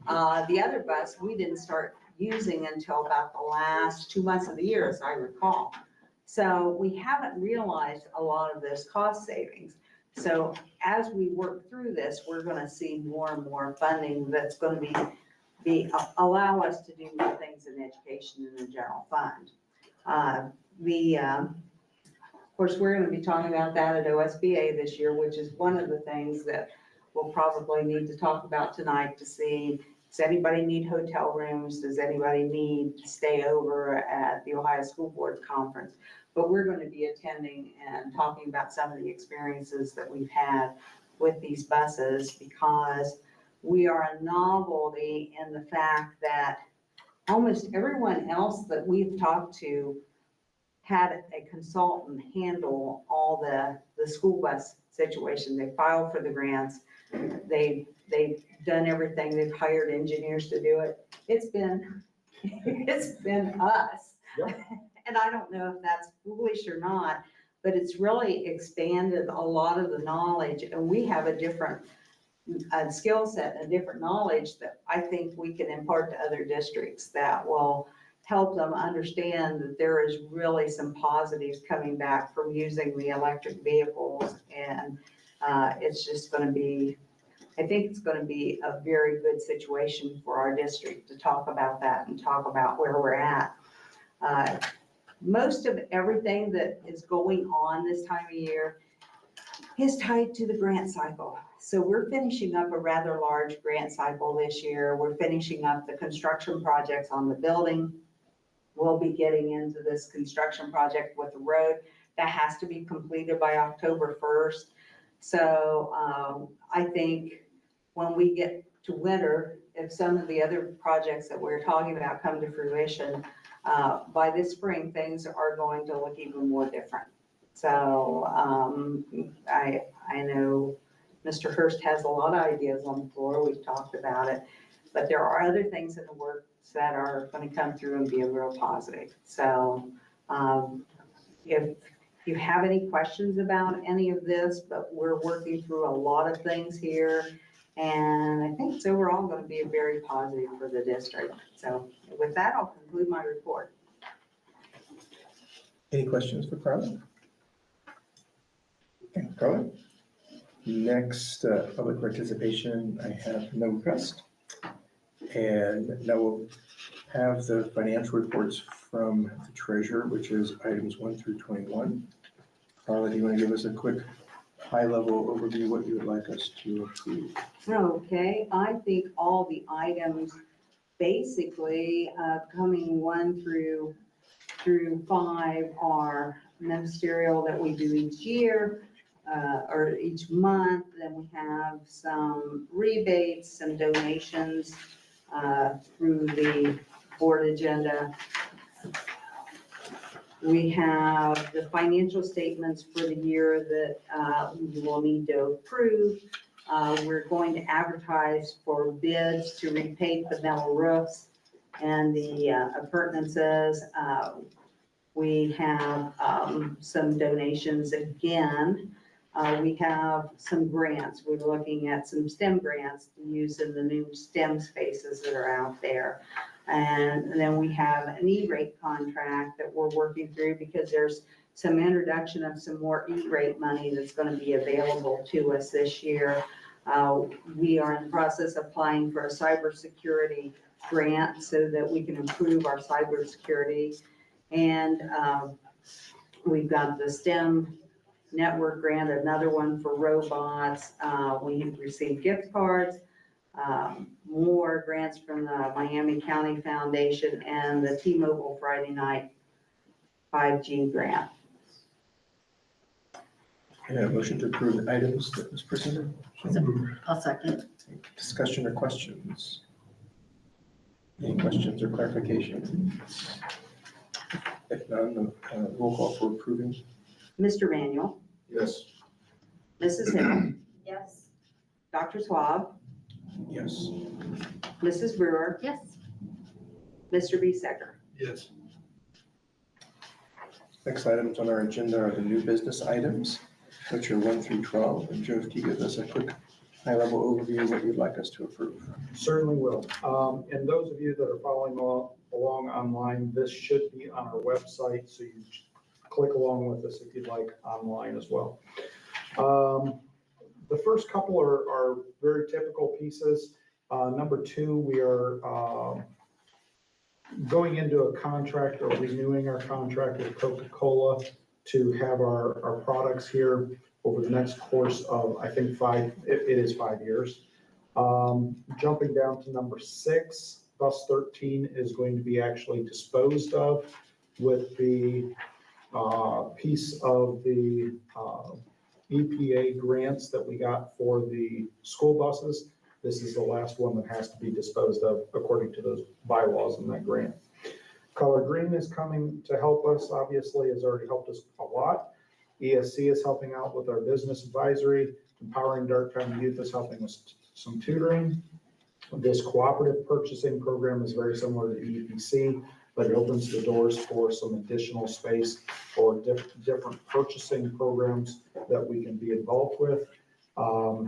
The other bus, we didn't start using until about the last 2 months of the year, as I recall. So we haven't realized a lot of those cost savings. So as we work through this, we're going to see more and more funding that's going to allow us to do more things in education in the general fund. Of course, we're going to be talking about that at OSBA this year, which is one of the things that we'll probably need to talk about tonight to see Does anybody need hotel rooms? Does anybody need to stay over at the Ohio School Board Conference? But we're going to be attending and talking about some of the experiences that we've had with these buses, because we are a novelty in the fact that almost everyone else that we've talked to had a consultant handle all the school bus situation. They filed for the grants. They've done everything. They've hired engineers to do it. It's been us. Yep. And I don't know if that's foolish or not, but it's really expanded a lot of the knowledge, and we have a different skill set and different knowledge that I think we can impart to other districts that will help them understand that there is really some positives coming back from using the electric vehicles. And it's just going to be, I think it's going to be a very good situation for our district to talk about that and talk about where we're at. Most of everything that is going on this time of year is tied to the grant cycle. So we're finishing up a rather large grant cycle this year. We're finishing up the construction projects on the building. We'll be getting into this construction project with the road. That has to be completed by October 1st. So I think when we get to winter, if some of the other projects that we're talking about come to fruition, by this spring, things are going to look even more different. So I know Mr. Hurst has a lot of ideas on the floor. We've talked about it, but there are other things in the works that are going to come through and be a real positive. So if you have any questions about any of this, but we're working through a lot of things here, and I think it's overall going to be a very positive for the district. So with that, I'll conclude my report. Any questions for Carla? Okay, Carla? Next, public participation, I have no request. And now we'll have the financial reports from the treasurer, which is items 1 through 21. Carla, do you want to give us a quick high-level overview of what you would like us to approve? Okay, I think all the items basically coming 1 through 5 are ministerial that we do each year or each month. Then we have some rebates, some donations through the board agenda. We have the financial statements for the year that we will need to approve. We're going to advertise for bids to repaint the metal roofs and the appurtenances. We have some donations again. We have some grants. We're looking at some STEM grants to use in the new STEM spaces that are out there. And then we have an E-rate contract that we're working through because there's some introduction of some more E-rate money that's going to be available to us this year. We are in the process of applying for a cybersecurity grant so that we can improve our cybersecurity. And we've got the STEM network grant, another one for robots. We have received gift cards, more grants from the Miami County Foundation, and the T-Mobile Friday night 5G grant. And a motion to approve the items that was presented. I'll second. Discussion or questions? Any questions or clarifications? If none, roll call for approving. Mr. Manuel, Yes. Mrs. Hill, Yes. Dr. Swab, Yes. Mrs. Brewer, Yes. Mr. Bisecker. Yes. Next items on our agenda are the new business items, which are 1 through 12. And Joe, if you give us a quick high-level overview of what you'd like us to approve. Certainly will. And those of you that are following along online, this should be on our website, so you click along with us if you'd like online as well. The first couple are very typical pieces. Number 2, we are going into a contract or renewing our contract with Coca-Cola to have our products here over the next course of, I think, it is 5 years. Jumping down to number 6, bus 13 is going to be actually disposed of with the piece of the EPA grants that we got for the school buses. This is the last one that has to be disposed of according to those bylaws in that grant. Color Green is coming to help us, obviously, has already helped us a lot. ESC is helping out with our business advisory. Empowering Dark County Youth is helping us some tutoring. This cooperative purchasing program is very similar to EPC, but it opens the doors for some additional space for different purchasing programs that we can be involved with.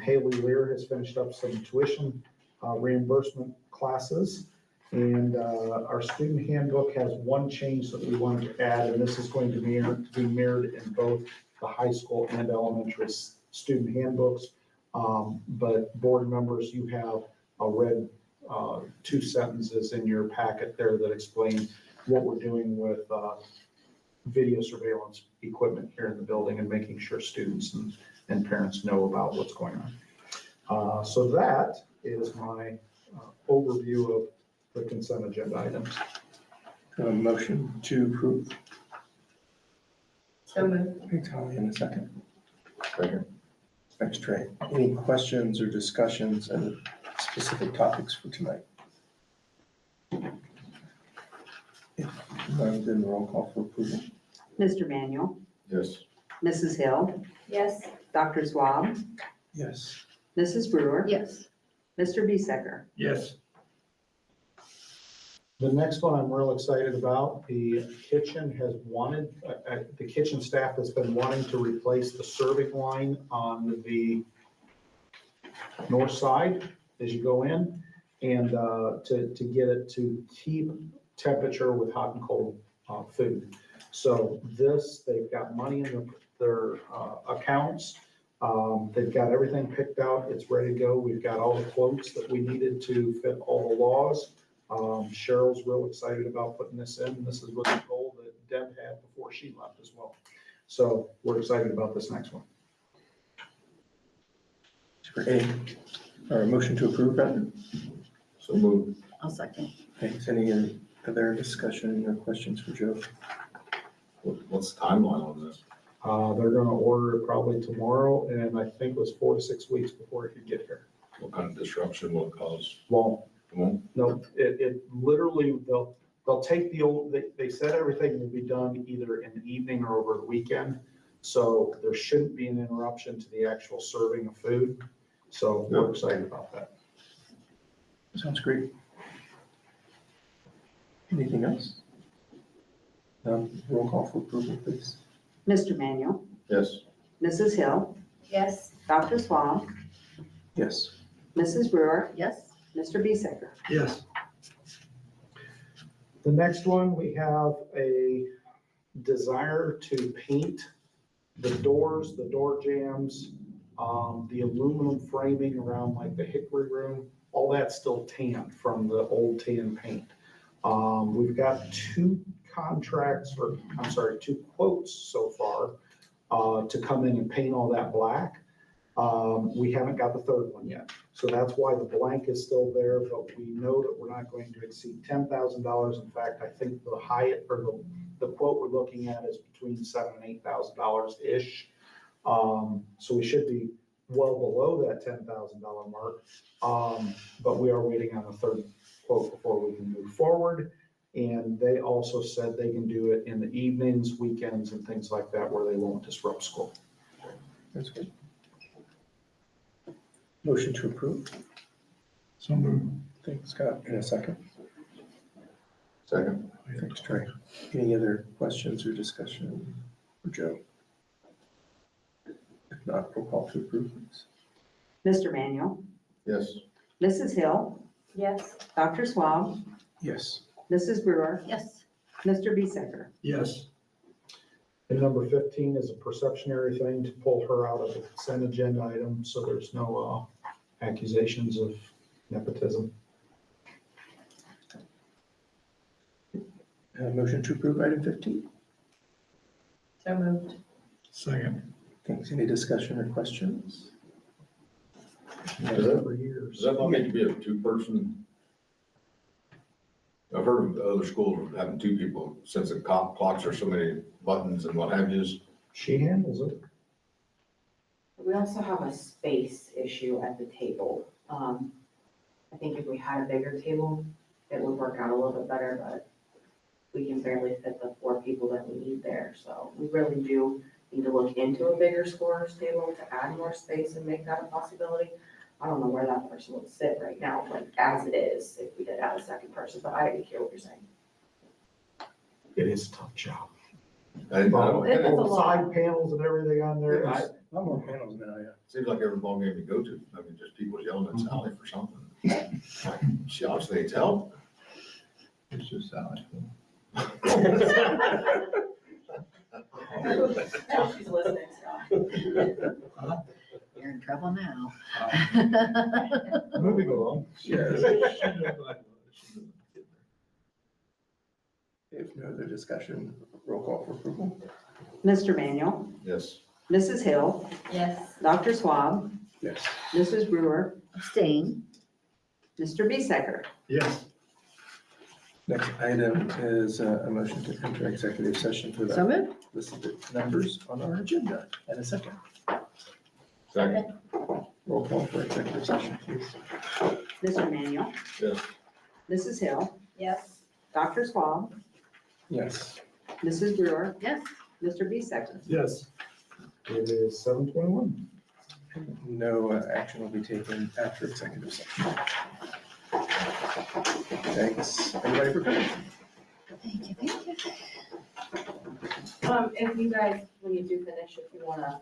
Haley Lear has finished up some tuition reimbursement classes. And our student handbook has one change that we wanted to add, and this is going to be mirrored in both the high school and elementary student handbooks. But board members, you have a red 2 sentences in your packet there that explain what we're doing with video surveillance equipment here in the building and making sure students and parents know about what's going on. So that is my overview of the consent agenda items. A motion to approve. So moved. Hey, Tally, in a second. Thanks, Trey. Any questions or discussions on specific topics for tonight? If none, then roll call for approval. Mr. Manuel, Yes. Mrs. Hill, Yes. Dr. Swab, Yes. Mrs. Brewer, Yes. Mr. Bisecker. Yes. The next one I'm real excited about. The kitchen has wanted, the kitchen staff has been wanting to replace the serving line on the north side as you go in, and to get it to keep temperature with hot and cold food. So this, they've got money in their accounts. They've got everything picked out. It's ready to go. We've got all the quotes that we needed to fit all the laws. Cheryl's real excited about putting this in. This is what the goal that Deb had before she left as well. So we're excited about this next one. Or a motion to approve, rather? So moved. I'll second. Thanks. Any other discussion or questions for Joe? What's the timeline on this? They're gonna order it probably tomorrow, and I think it was 4 to 6 weeks before it could get here. What kind of disruption will it cause? Well, Won't? no, it literally, they'll take the old, they said everything will be done either in the evening or over the weekend. So there shouldn't be an interruption to the actual serving of food. So we're excited about that. Sounds great. Anything else? Roll call for approval, please. Mr. Manuel, Yes. Mrs. Hill, Yes. Dr. Swab, Yes. Mrs. Brewer, Yes. Mr. Bisecker. Yes. The next one, we have a desire to paint the doors, the door jambs, the aluminum framing around like the hickory room, all that's still tan from the old tan paint. We've got 2 quotes so far to come in and paint all that black. We haven't got the 3rd one yet. So that's why the blank is still there, but we know that we're not going to exceed $10,000. In fact, I think the the quote we're looking at is between $7,000 and $8,000-ish. So we should be well below that $10,000 mark. But we are waiting on a 3rd quote before we can move forward. And they also said they can do it in the evenings, weekends, and things like that where they won't disrupt school. That's good. Motion to approve. So moved. Thanks, Scott. In a second. Second. Thanks, Trey. Any other questions or discussion for Joe? If not, roll call to approve, please. Mr. Manuel, Yes. Mrs. Hill, Yes. Dr. Swab, Yes. Mrs. Brewer, Yes. Mr. Bisecker. Yes. And number 15 is a perceptionary thing to pull her out of the consent agenda item, so there's no accusations of nepotism. Motion to approve item 15. So moved. Second. Thanks. Any discussion or questions? For years. Does that not need to be a two-person? I've heard of other schools having two people since the clocks are so many buttons and what have you. She handles it. We also have a space issue at the table. I think if we had a bigger table, it would work out a little bit better, but we can barely fit the 4 people that we need there. So we really do need to look into a bigger scorer's table to add more space and make that a possibility. I don't know where that person would sit right now, like as it is, if we did add a second person, but I didn't hear what you're saying. It is a tough job. And It's a All lot. Side panels and everything on there. Yeah, Not more panels now, yeah. seems like every ball game you go to, I mean, just people yelling at Sally for something. Like, she obviously needs help. It's just Sally. Now she's listening, so. You're in trouble now. Moving along. Yes. If no other discussion, roll call for approval. Mr. Manuel, Yes. Mrs. Hill, Yes. Dr. Swab, Yes. Mrs. Brewer, Abstain. Mr. Bisecker. Yes. Next item is a motion to enter executive session for So the moved. listed numbers on our agenda. And a second. Second. Roll call for executive session, please. Mr. Manuel, Yes. Mrs. Hill, Yes. Dr. Swab, Yes. Mrs. Brewer, Yes. Mr. Bisecker. Yes. It is 7:21. No action will be taken after executive session. Thanks, everybody, for coming. Thank you, thank you. If you guys, when you do finish, if you wanna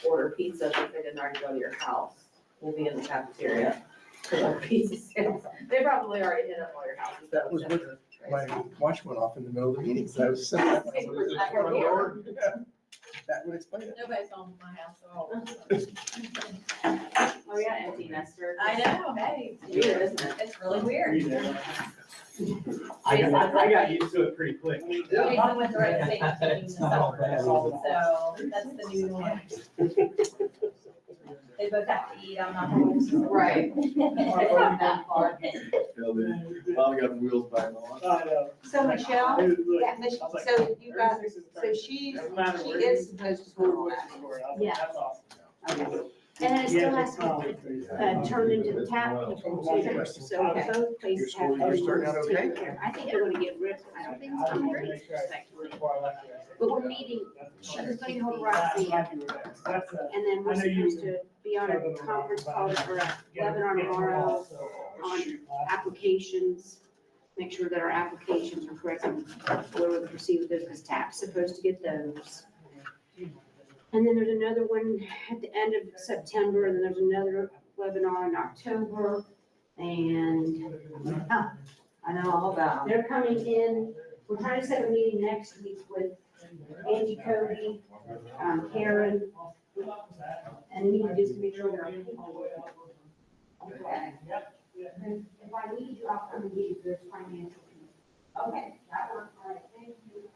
order pizza, if they didn't already go to your house, we'll be in the cafeteria for our pizza sales. They probably already hit up all your houses. That was what my watch went off in the middle of the meeting, so I was sitting at my front door. That would explain it. Nobody's home from my house at all. Oh, yeah, empty nester. I know, hey, Weird, isn't it? it's really weird. I got used to it pretty quick. Jason went to the same team this summer, so that's the new one. They both have to eat, I'm not home. so- Right. It's not that far. Finally got the wheels back on. So Michelle, yeah, so you got, so she is supposed to go on Yeah. That's awesome. that. Okay. And then it still has to be turned into the tap people too. So Okay. both places have Your school year's to starting out okay? take care. I think they're gonna get rid, I don't think it's gonna be great, respectfully. But we're meeting, she's putting her right afterwards. And then we're supposed to be on a conference call for a webinar tomorrow on applications. Make sure that our applications are correct and where we proceed with those, because TAP's supposed to get those. And then there's another one at the end of September, and then there's another webinar in October. And I know all about them. they're coming in, we're trying to set a meeting next week with Angie Cody, Karen, and we just to make sure they're. Okay. If I need you, I'll come and get you, there's financial. Okay, that works, all right, thank you.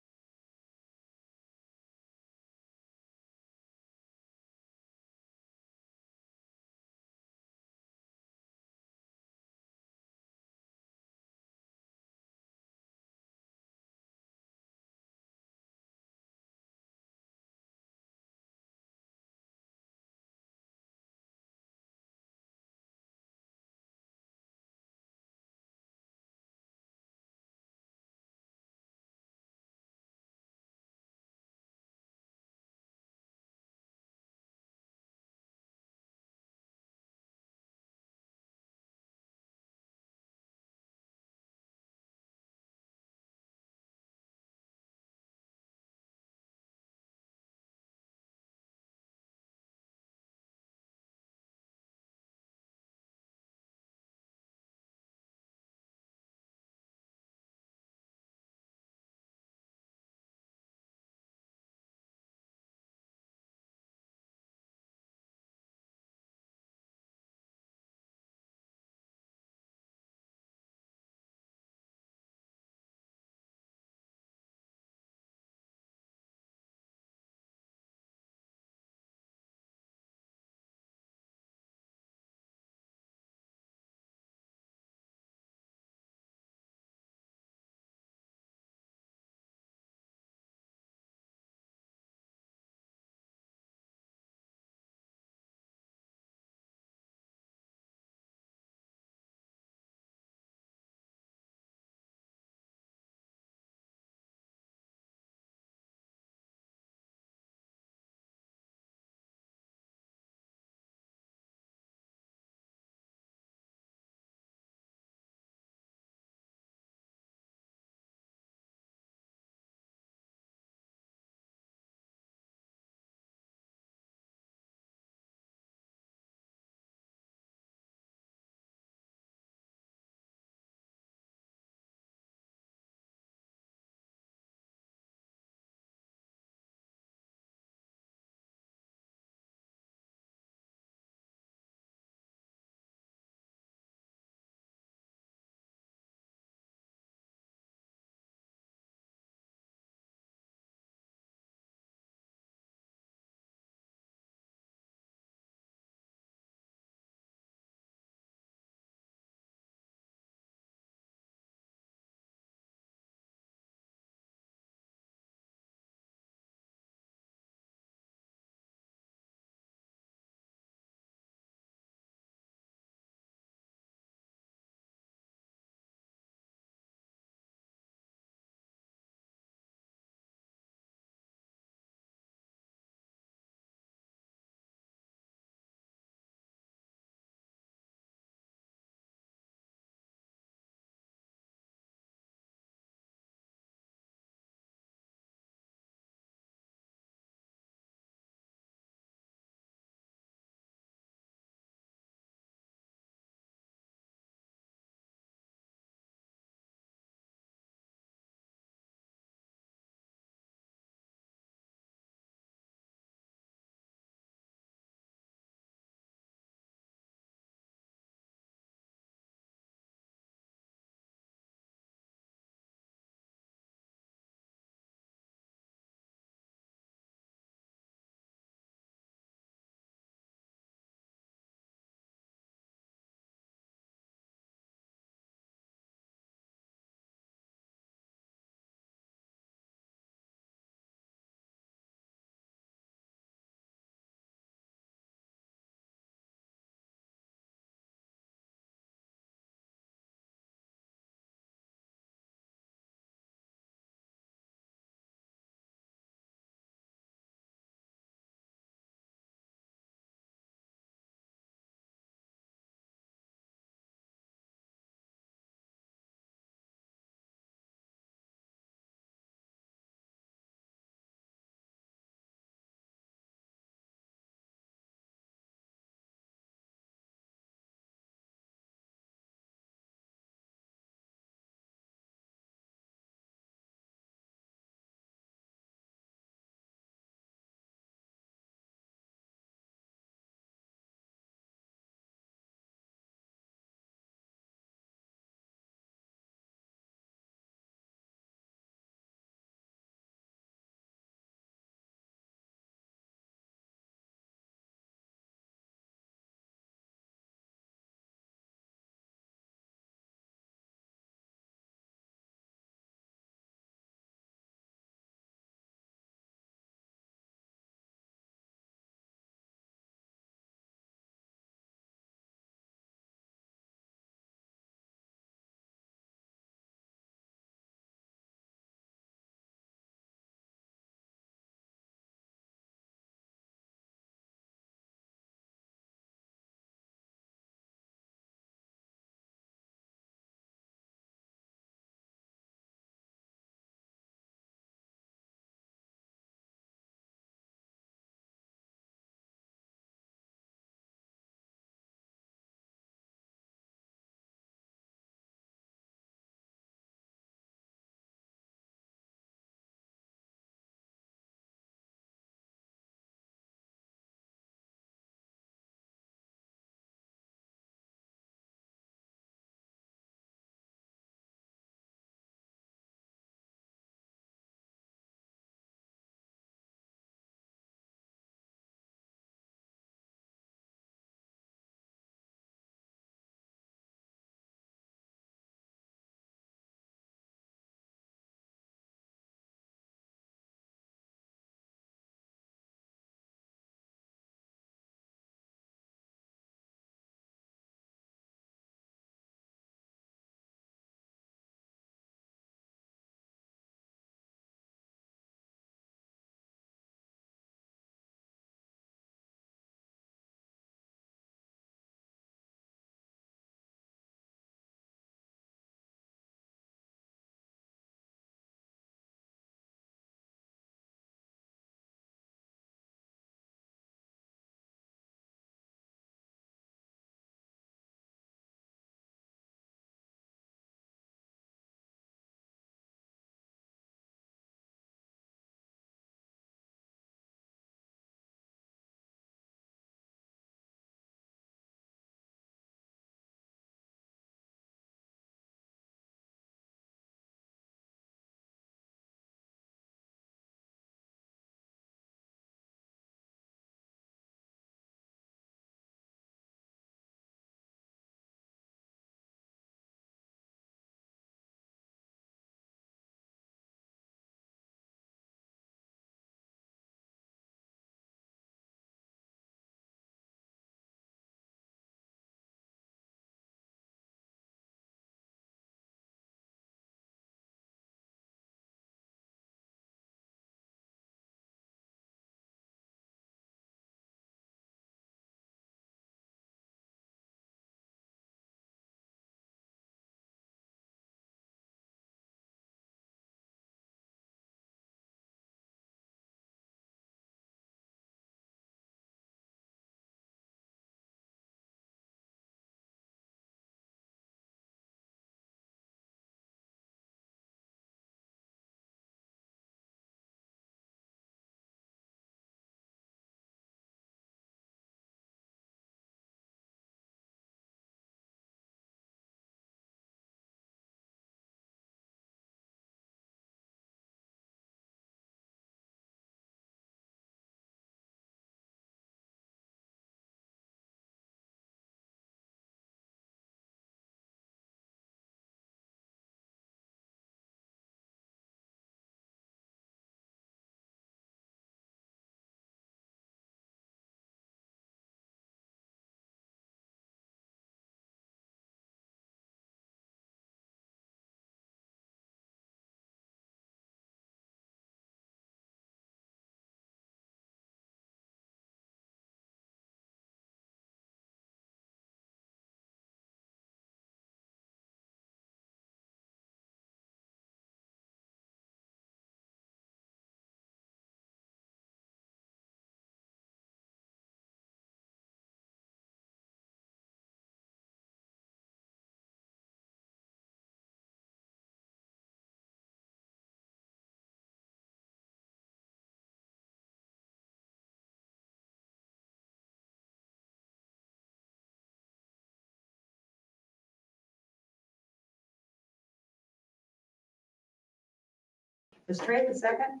Mr. Ray, the second?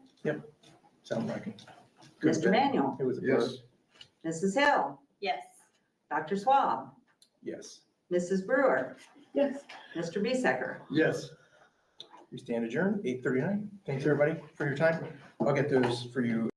Sounds like it. Good. Mr. Manuel? It was a blur. Yes. Mrs. Hill? Yes. Dr. Swab? Yes. Mrs. Brewer? Yes. Mr. Bisecker? Yes. We stand adjourned, 8:39. Thanks, everybody, for your time. I'll get those for you